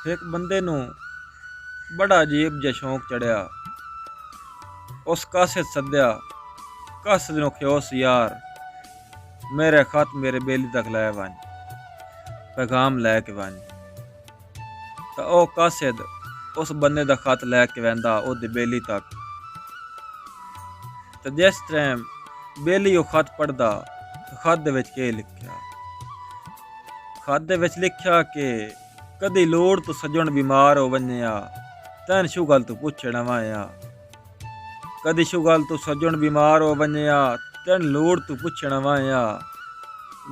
एक बंदे नूं बड़ा अजीब जिहा शौक चढ़िया। उस कासिद सद्दिया। कासिद नूं खयोस यार मेरे खत मेरे बेली तक लै वन, पैगाम लैके वन। तो ओ कासिद उस बंदे दा खत लैके वैंदा ओदी बेली तक। तो जिस टाइम बेली ओ खत पढ़दा तो खत दे विच केह् लिखिया? खत दे विच लिखिया कि कदी लोड़ तू सज्जण बीमार हो वञिया तैन शू गल तू पुछण आया। कदी शू गल तू सज्जण बीमार हो वञिया तैन लोड़ तू पुछण आया।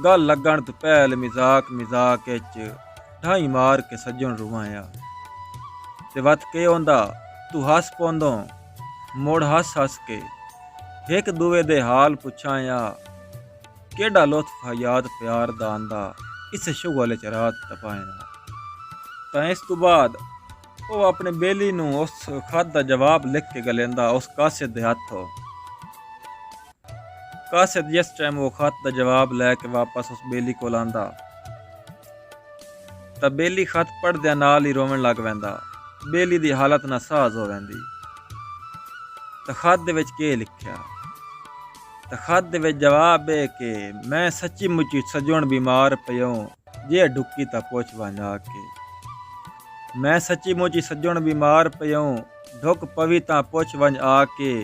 गल लगण तू पहल मजाक मजाक विच ढाई मार के सज्जण रुवाया। ते वत के ओंदा तू हस पौंदो मुड़ हस हस के एक दूए दे हाल पुछाया। केड़ा लुत्फ हयात प्यार दा आंदा इस शुगल च रात तपाया। तां इस तो बाद वो अपने बेली नूं उस खत दा जवाब लिख के गलेंदा उस कासिद दे हत्थों। कासिद जिस टाइम वो खत दा जवाब लैके वापस उस बेली कोल आंदा तां बेली खत पढ़दे नाल ही रोवण लग पैंदा। बेली दी हालत नासाज हो वैंदी। तां खत दे विच केह् लिखिया? तां खत दे विच जवाब है कि मैं सच्ची मुच्ची सज्जण बीमार पियो जे ढुक्की तां पुछ वंज आके। मैं सच्ची मुची सज्जण बीमार पियो ढुक पवी तां पुछ वंज आके।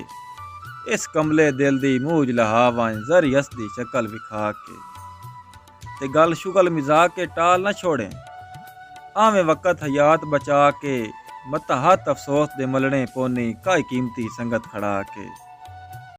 इस कमले दिल दी मूझ लहा वंज जरी हसदी शक्ल विखा के। ते गल शुगल मिजाक के टाल न छोड़े आवें वक़्त हयात बचा के। मता हाथ अफसोस दे मलने पोनी काई कीमती संगत खड़ा के।